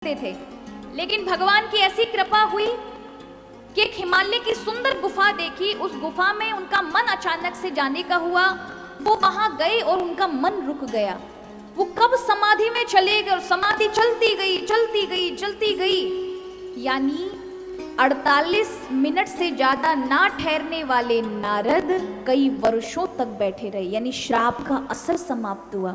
थे, लेकिन भगवान की ऐसी कृपा हुई कि एक हिमालय की सुंदर गुफा देखी। उस गुफा में उनका मन अचानक से जाने का हुआ। वो वहां गए और उनका मन रुक गया। वो कब समाधि में चले गए और समाधि चलती गई चलती गई चलती गई, यानी 48 मिनट से ज्यादा ना ठहरने वाले नारद कई वर्षों तक बैठे रहे, यानी श्राप का असर समाप्त हुआ।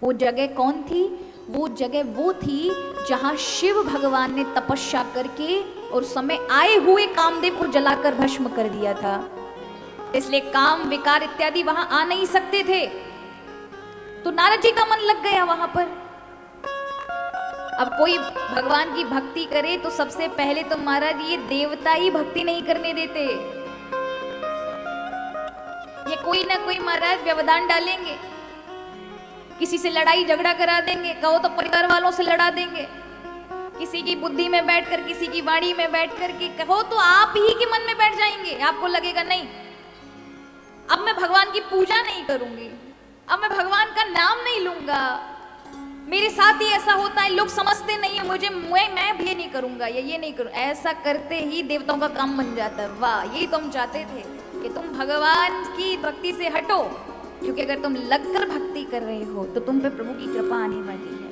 वो जगह कौन थी? वो जगह वो थी जहां शिव भगवान ने तपस्या करके और समय आए हुए कामदेव को जलाकर भस्म कर दिया था। इसलिए काम विकार इत्यादि वहां आ नहीं सकते थे। तो नारद जी का मन लग गया वहां पर। अब कोई भगवान की भक्ति करे तो सबसे पहले तो महाराज ये देवता ही भक्ति नहीं करने देते। ये कोई ना कोई महाराज व्यवधान डालेंगे, किसी से लड़ाई झगड़ा करा देंगे, कहो तो परिवार वालों से लड़ा देंगे, किसी की बुद्धि में बैठकर, किसी की वाणी में बैठकर के कहो तो आप ही के मन में बैठ जाएंगे। आपको लगेगा नहीं, अब मैं भगवान की पूजा नहीं करूंगी, अब मैं भगवान का नाम नहीं लूंगा, मेरे साथ ही ऐसा होता है, लोग समझते नहीं है मुझे, मैं भी नहीं करूंगा या ये नहीं करूं। ऐसा करते ही देवताओं का काम बन जाता है। वाह, यही तो हम चाहते थे कि तुम भगवान की भक्ति से हटो, क्योंकि अगर तुम लगकर भक्ति कर रहे हो तो तुम पे प्रभु की कृपा आने वाली है।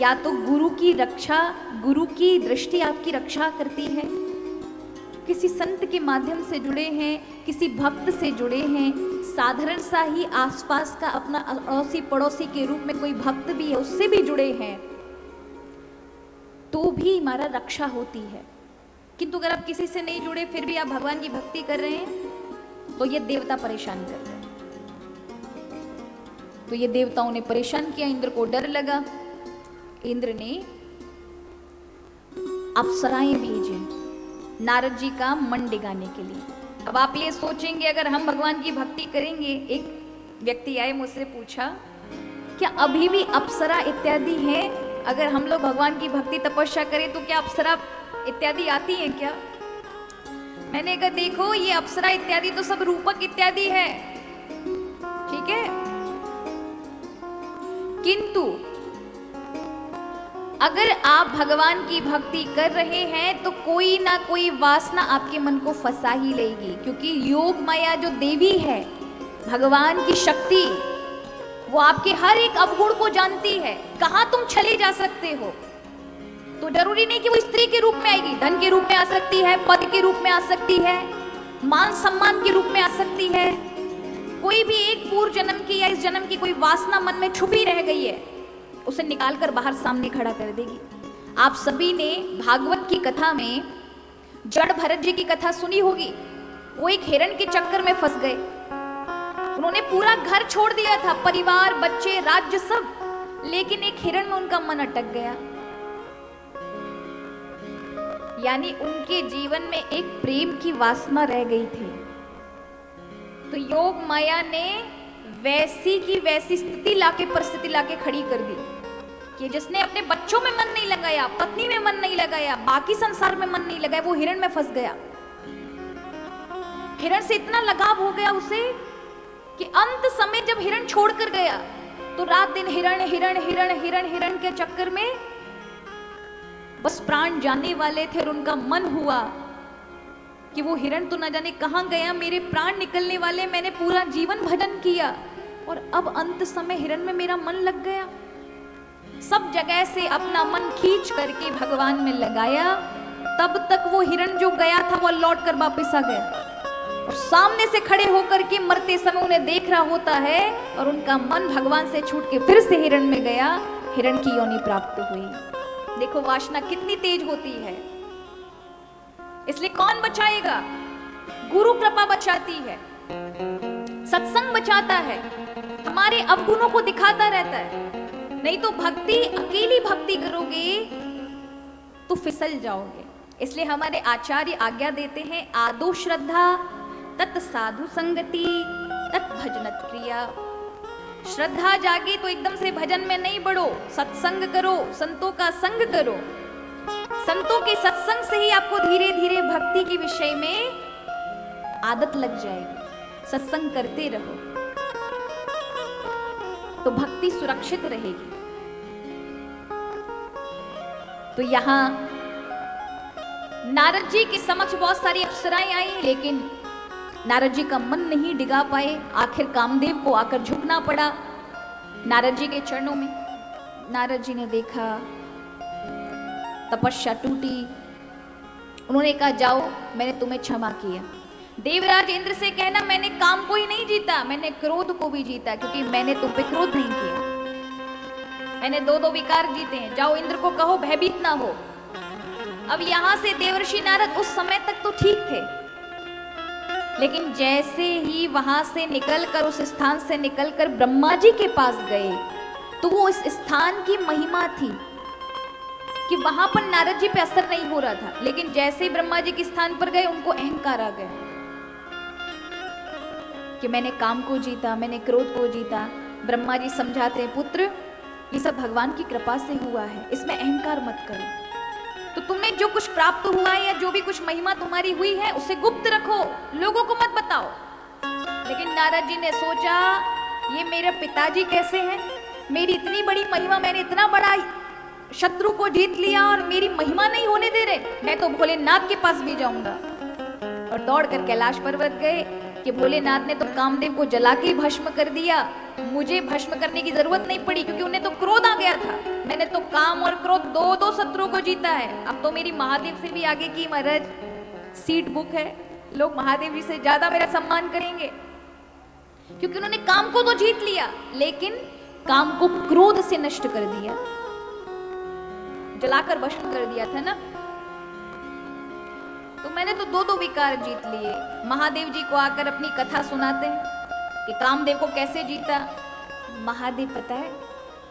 या तो गुरु की रक्षा, गुरु की दृष्टि आपकी रक्षा करती है, किसी संत के माध्यम से जुड़े हैं, किसी भक्त से जुड़े हैं, साधारण सा ही आसपास का अपना अड़ोसी पड़ोसी के रूप में कोई भक्त भी है, उससे भी जुड़े हैं, तो भी हमारा रक्षा होती है। किंतु अगर आप किसी से नहीं जुड़े फिर भी आप भगवान की भक्ति कर रहे हैं तो ये देवता परेशान कर रहे हैं। तो ये देवताओं ने परेशान किया, इंद्र को डर लगा। इंद्र ने अप्सराएं भेजी नारद जी का मन डिगाने के लिए। अब आप ये सोचेंगे अगर हम भगवान की भक्ति करेंगे, एक व्यक्ति आए मुझसे पूछा क्या अभी भी अप्सरा इत्यादि हैं? अगर हम लोग भगवान की भक्ति तपस्या करें तो क्या अप्सरा इत्यादि आती हैं क्या? मैंने कहा देखो ये अप्सरा इत्यादि तो सब रूपक इत्यादि है, ठीक है, किंतु अगर आप भगवान की भक्ति कर रहे हैं तो कोई ना कोई वासना आपके मन को फंसा ही लेगी, क्योंकि योग माया जो देवी है, भगवान की शक्ति, वो आपके हर एक अवगुण को जानती है। कहां तुम चले जा सकते हो, तो जरूरी नहीं कि वो स्त्री के रूप में आएगी, धन के रूप में आ सकती है, पद के रूप में आ सकती है, मान सम्मान के रूप में आ सकती है। कोई भी एक पूर्व जन्म की या इस जन्म की कोई वासना मन में छुपी रह गई है, उसे निकालकर बाहर सामने खड़ा कर देगी। आप सभी ने भागवत की कथा में जड़ भरत जी की कथा सुनी होगी। वो एक हिरण के चक्कर में फंस गए। उन्होंने पूरा घर छोड़ दिया था, परिवार, बच्चे, राज्य सब, लेकिन एक हिरण में उनका मन अटक गया। यानी उनके जीवन में एक प्रेम की वासना रह गई थी। तो योग माया ने वैसी की वैसी स्थिति लाके, परिस्थिति लाके खड़ी कर दी कि जिसने अपने बच्चों में मन नहीं लगाया, पत्नी में मन नहीं लगाया, बाकी संसार में मन नहीं लगाया, वो हिरण में फंस गया। हिरण से इतना लगाव हो गया उसे कि अंत समय जब हिरण छोड़कर गया तो रात दिन हिरण हिरण हिरण हिरण हिरण के चक्कर में बस प्राण जाने वाले थे। और उनका मन हुआ कि वो हिरण तो न जाने कहां गया, मेरे प्राण निकलने वाले, मैंने पूरा जीवन भजन किया और अब अंत समय हिरण में मेरा मन लग गया। सब जगह से अपना मन खींच करके भगवान में लगाया। तब तक वो हिरण जो गया था वो लौट कर वापिस आ गया और सामने से खड़े होकर के मरते समय उन्हें देख रहा होता है और उनका मन भगवान से छूट के फिर से हिरण में गया, हिरण की योनि प्राप्त हुई। देखो वासना कितनी तेज होती है। इसलिए कौन बचाएगा? गुरु कृपा बचाती है, सत्संग बचाता है, हमारे अवगुणों को दिखाता रहता है। नहीं तो भक्ति, अकेली भक्ति करोगे तो फिसल जाओगे। इसलिए हमारे आचार्य आज्ञा देते हैं, आदो श्रद्धा तत् साधु संगति तत् भजनत क्रिया। श्रद्धा जागे तो एकदम से भजन में नहीं बढ़ो, सत्संग करो, संतों का संग करो। संतों के सत्संग से ही आपको धीरे धीरे भक्ति के विषय में आदत लग जाएगी। सत्संग करते रहो तो भक्ति सुरक्षित रहेगी। तो यहाँ नारद जी के समक्ष बहुत सारी अप्सराएं आई, लेकिन नारद जी का मन नहीं डिगा पाए। आखिर कामदेव को आकर झुकना पड़ा नारद जी के चरणों में। नारद जी ने देखा, तपस्या टूटी। उन्होंने कहा जाओ, मैंने तुम्हें क्षमा किया। देवराज इंद्र से कहना मैंने काम को ही नहीं जीता, मैंने क्रोध को भी जीता, क्योंकि मैंने तुम पे क्रोध नहीं किया। मैंने दो विकार जीते हैं। जाओ इंद्र को कहो भयभीत ना हो। अब यहां से देवर्षि नारद उस समय तक तो ठीक थे, लेकिन जैसे ही वहां से निकलकर, उस स्थान से निकलकर ब्रह्मा जी के पास गए, तो वो इस स्थान की महिमा थी कि वहां पर नारद जी पे असर नहीं हो रहा था, लेकिन जैसे ही ब्रह्मा जी के स्थान पर गए, उनको अहंकार आ गया कि मैंने काम को जीता, मैंने क्रोध को जीता। ब्रह्मा जी समझाते हैं, पुत्र ये सब भगवान की कृपा से हुआ है, इसमें अहंकार मत करो। तो तुम्हें जो कुछ प्राप्त हुआ है या जो भी कुछ महिमा तुम्हारी हुई है, उसे गुप्त रखो, लोगों को मत बताओ। लेकिन नारद जी ने सोचा, ये मेरे पिताजी कैसे हैं, मेरी इतनी बड़ी महिमा, मैंने इतना बड़ा शत्रु को जीत लिया और मेरी महिमा नहीं होने दे रहे, मैं तो भोलेनाथ के पास भी जाऊंगा। और दौड़कर कैलाश पर्वत गए कि भोलेनाथ ने तो कामदेव को जला के भस्म कर दिया, मुझे भस्म करने की जरूरत नहीं पड़ी, क्योंकि उन्हें तो क्रोध आ गया था। मैंने तो काम और क्रोध दो शत्रुओं को जीता है। अब तो मेरी महादेव से भी आगे की महाराज सीट बुक है, लोग महादेव जी से ज्यादा मेरा सम्मान करेंगे, क्योंकि उन्होंने काम को तो जीत लिया, लेकिन काम को क्रोध से नष्ट कर दिया, जलाकर भस्म कर दिया था ना। तो मैंने तो दो विकार जीत लिए। महादेव जी को आकर अपनी कथा सुनाते हैं कि कामदेव को कैसे जीता। महादेव पता है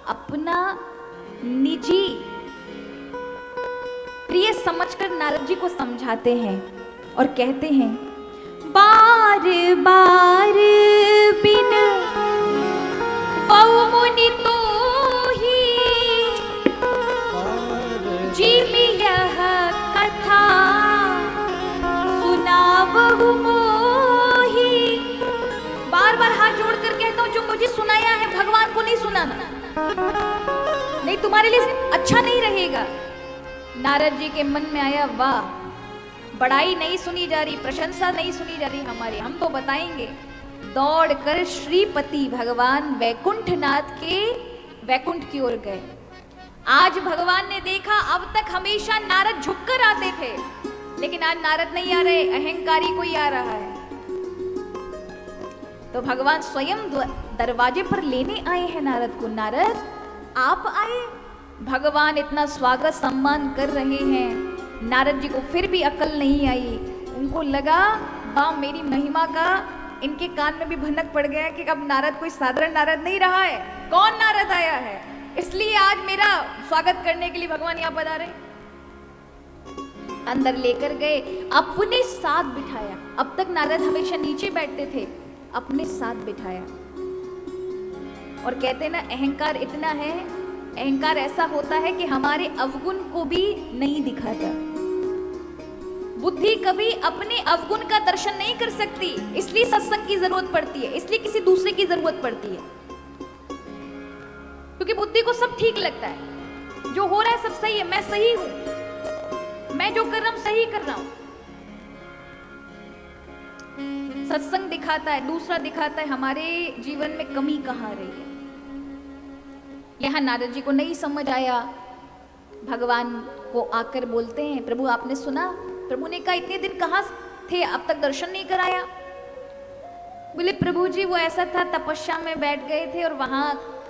अपना निजी प्रिय समझकर नारद जी को समझाते हैं और कहते हैं, बार बार बिन पौ मुनि तो ही जीवी यह कथा सुनावहु मोहि। बार बार हाथ जोड़कर कहता हूं, जो मुझे सुनाया है भगवान को नहीं सुनाना, नहीं तुम्हारे लिए अच्छा नहीं रहेगा। नारद जी के मन में आया, वाह, बड़ाई नहीं सुनी जा रही, प्रशंसा नहीं सुनी जा रही हमारी, हम तो बताएंगे। दौड़कर श्रीपति भगवान वैकुंठनाथ के वैकुंठ की ओर गए। आज भगवान ने देखा, अब तक हमेशा नारद झुककर आते थे, लेकिन आज नारद नहीं आ रहे, अहंकारी कोई आ रहा है। तो भगवान स्वयं दरवाजे पर लेने आए हैं नारद को। नारद आप आए। भगवान इतना स्वागत सम्मान कर रहे हैं, नारद जी को फिर भी अकल नहीं आई। उनको लगा, वाह, मेरी महिमा का इनके कान में भी भनक पड़ गया कि अब नारद कोई साधारण नारद नहीं रहा है, कौन नारद आया है, इसलिए आज मेरा स्वागत करने के लिए भगवान यहाँ पधारे। अंदर लेकर गए, अपने साथ बिठाया। अब तक नारद हमेशा नीचे बैठते थे, अपने साथ बिठाया। और कहते ना, अहंकार इतना है, अहंकार ऐसा होता है कि हमारे अवगुण को भी नहीं दिखाता। बुद्धि कभी अपने अवगुण का दर्शन नहीं कर सकती, इसलिए सत्संग की जरूरत पड़ती है, इसलिए किसी दूसरे की जरूरत पड़ती है। क्योंकि बुद्धि को सब ठीक लगता है, जो हो रहा है सब सही है, मैं सही हूं, मैं जो कर रहा हूं सही कर रहा हूं। सत्संग दिखाता है, दूसरा दिखाता है हमारे जीवन में कमी कहां रही है। यहां नारद जी को नहीं समझ आया। भगवान को आकर बोलते हैं, प्रभु आपने सुना? प्रभु ने कहा, इतने दिन कहां थे, अब तक दर्शन नहीं कराया। बोले, प्रभु जी वो ऐसा था, तपस्या में बैठ गए थे और वहां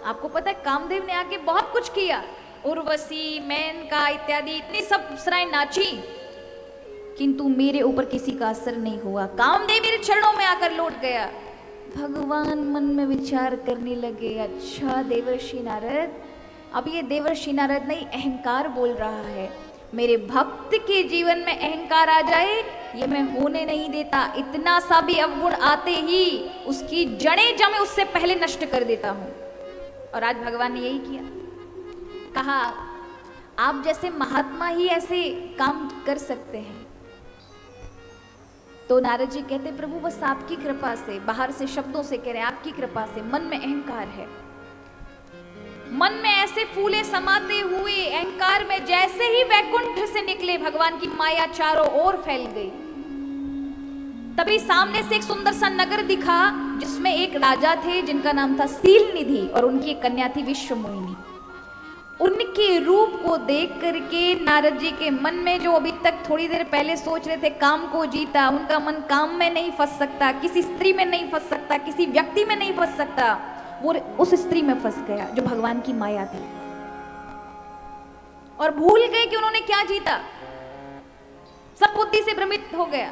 आपको पता है कामदेव ने आके बहुत कुछ किया, उर्वशी, मेनका इत्यादि इतनी सब अप्सराएं नाची, किंतु मेरे ऊपर किसी का असर नहीं हुआ। कामदेव मेरे चरणों में आकर लौट गया। भगवान मन में विचार करने लगे, अच्छा देवर्षि नारद, अब ये देवर्षि नारद नहीं, अहंकार बोल रहा है। मेरे भक्त के जीवन में अहंकार आ जाए, ये मैं होने नहीं देता। इतना सा भी अवगुण आते ही उसकी जड़ें जमे उससे पहले नष्ट कर देता हूं। और आज भगवान ने यही किया। कहा, आप जैसे महात्मा ही ऐसे काम कर सकते हैं। तो नारद जी कहते, प्रभु बस आपकी कृपा से, बाहर से शब्दों से कह रहे हैं, आपकी कृपा से। मन में अहंकार है, मन में ऐसे फूले समाते हुए अहंकार में जैसे ही वैकुंठ से निकले भगवान की माया चारों ओर फैल गई। तभी सामने से एक सुंदर सा नगर दिखा जिसमें एक राजा थे जिनका नाम था सीलनिधि और उनकी एक कन्या थी विश्वमोहिनी। उनके रूप को देख करके नारद जी के मन में, जो अभी तक थोड़ी देर पहले सोच रहे थे काम को जीता, उनका मन काम में नहीं फंस सकता, किसी स्त्री में नहीं फंस सकता, किसी व्यक्ति में नहीं फंस सकता, वो उस स्त्री में फंस गया जो भगवान की माया थी। और भूल गए कि उन्होंने क्या जीता, सब बुद्धि से भ्रमित हो गया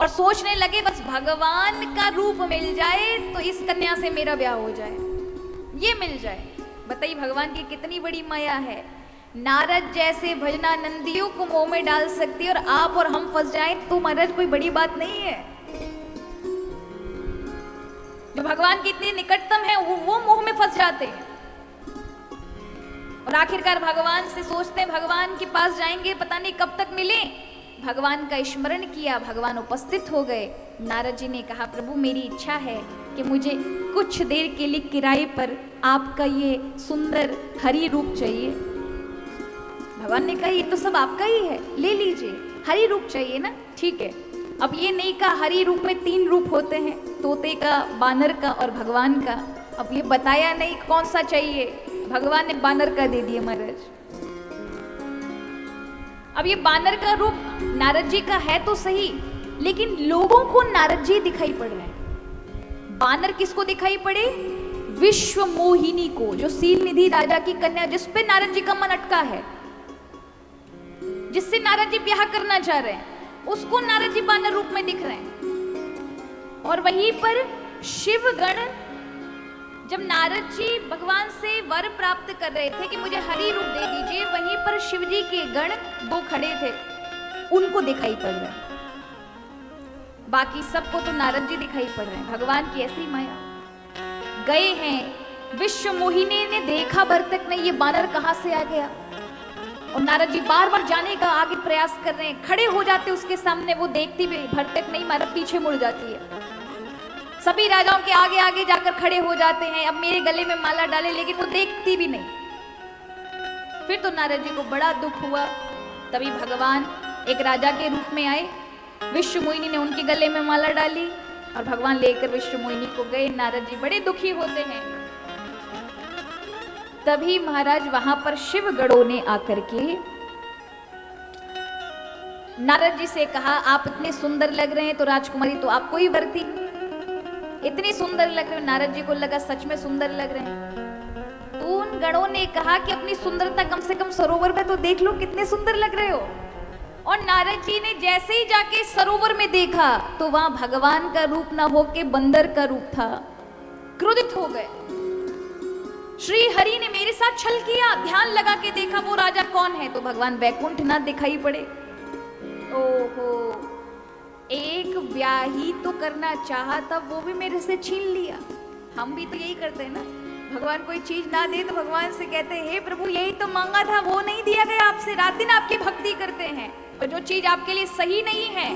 और सोचने लगे बस भगवान का रूप मिल जाए तो इस कन्या से मेरा ब्याह हो जाए, ये मिल जाए। बताइए भगवान की कितनी बड़ी माया है। नारद जैसे भजनानंदियों को मोह में डाल सकती है और आप और हम फंस जाएं तो महाराज कोई बड़ी बात नहीं है। जो भगवान के इतने निकटतम है वो मोह में फंस जाते हैं और आखिरकार भगवान से सोचते हैं भगवान के पास जाएंगे, पता नहीं कब तक मिले। भगवान का स्मरण किया, भगवान उपस्थित हो गए। नारद जी ने कहा प्रभु मेरी इच्छा है कि मुझे कुछ देर के लिए किराए पर आपका ये सुंदर हरि रूप चाहिए। भगवान ने कहा ये तो सब आपका ही है, ले लीजिए, हरि रूप चाहिए ना, ठीक है। अब ये नहीं कहा हरि रूप में 3 रूप होते हैं, तोते का, बानर का और भगवान का। अब ये बताया नहीं कौन सा चाहिए, भगवान ने बानर का दे दिया महाराज। अब ये बानर का रूप नारद जी का है तो सही, लेकिन लोगों को नारद जी दिखाई पड़ रहे हैं। बानर किसको दिखाई पड़े? विश्व मोहिनी को, जो सीलनिधि राजा की कन्या, जिस पे नारद जी का मन अटका है, जिससे नारद जी ब्याह करना चाह रहे हैं, उसको नारद जी बानर रूप में दिख रहे हैं। और वहीं पर शिव गण, जब नारद जी भगवान से वर प्राप्त कर रहे थे कि मुझे हरि रूप दे दीजिए, वहीं पर शिव जी के गण 2 खड़े थे, उनको दिखाई पड़ रहे हैं। बाकी सबको तो नारद जी दिखाई पड़ रहे हैं। भगवान की ऐसी माया। गए हैं, विश्व मोहिनी ने देखा भर तक नहीं ये बानर कहां से आ गया, और नारद जी बार बार जाने का आगे प्रयास कर रहे हैं। खड़े हो जाते उसके सामने, वो देखती भी भर तक नहीं, मारा पीछे मुड़ जाती है। सभी राजाओं के आगे आगे जाकर खड़े हो जाते हैं, अब मेरे गले में माला डाले, लेकिन वो देखती भी नहीं। फिर तो नारद जी को बड़ा दुख हुआ। तभी भगवान एक राजा के रूप में आए, विश्व मोहिनी ने उनके गले में माला डाली और भगवान लेकर विश्व मोहिनी को गए। नारद जी बड़े दुखी होते हैं। तभी महाराज वहां पर शिव गणों ने आकर के नारद जी से कहा आप इतने सुंदर लग रहे हैं तो राजकुमारी तो आपको ही वरती, इतनी सुंदर लग रहे हो। नारद जी को लगा सच में सुंदर लग रहे हैं। तो उन गणों ने कहा कि अपनी सुंदरता कम से कम सरोवर में तो देख लो, कितने सुंदर लग रहे हो। और नारद जी ने जैसे ही जाके सरोवर में देखा तो वहां भगवान का रूप ना होके बंदर का रूप था। क्रोधित हो गए, श्री हरि ने मेरे साथ छल किया। ध्यान लगा के देखा वो राजा कौन है, तो भगवान वैकुंठ ना दिखाई पड़े। ओहो, एक ब्याही तो करना चाहा था, वो भी मेरे से छीन लिया। हम भी तो यही करते हैं ना, भगवान कोई चीज ना दे तो भगवान से कहते हैं हे प्रभु यही तो मांगा था, वो नहीं दिया गया आपसे। रात दिन आपकी भक्ति करते हैं, और जो चीज आपके लिए सही नहीं है,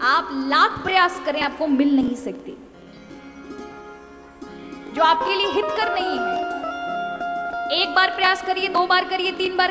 आप लाख प्रयास करें आपको मिल नहीं सकती। जो आपके लिए हितकर नहीं है, एक बार प्रयास करिए, 2 बार करिए, 3 बार